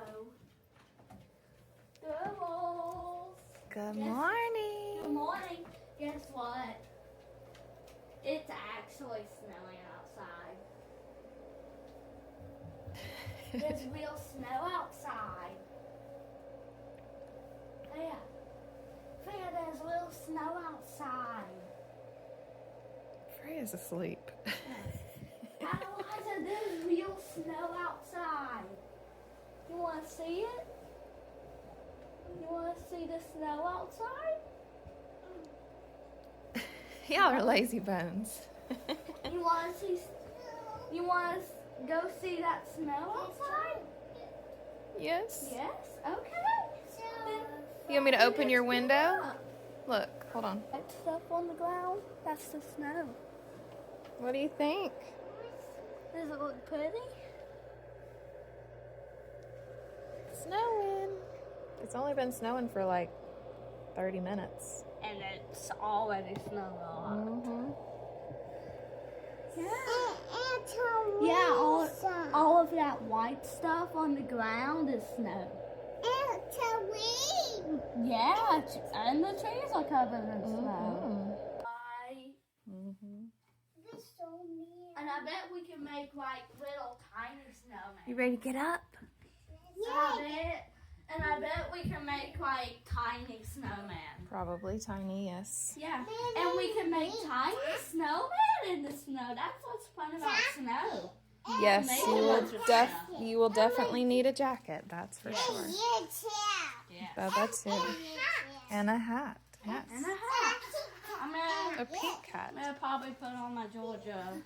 Girls. Good morning. Good morning. Guess what? It's actually snowing outside. There's real snow outside. Freya, there's real snow outside. Freya's asleep. Eliza, there's real snow outside. You want to see it? You want to see the snow outside? Y'all are lazy bones. You want to see? You want to go see that snow outside? Yes. Yes. Okay. You want me to open your window? Look, hold on. That stuff on the ground. That's the snow. What do you think? Does it look pretty? Snowing. It's only been snowing for like 30 minutes. And it's already snowing a lot. Mm-hmm. Yeah, all of that white stuff on the ground is snow. Yeah, and the trees are covered in snow. Mm-hmm. And I bet we can make like little tiny snowmen. You ready to get up? I bet we can make like tiny snowmen. Probably tiny, yes. Yeah, and we can make tiny snowmen in the snow. That's what's fun about snow. Yes, Make you a will bunch of snow. you will definitely need a jacket, that's for sure. Yeah. Bubba too. And a hat. Yes. And a hat. A pink hat. I'm gonna probably put on my Georgia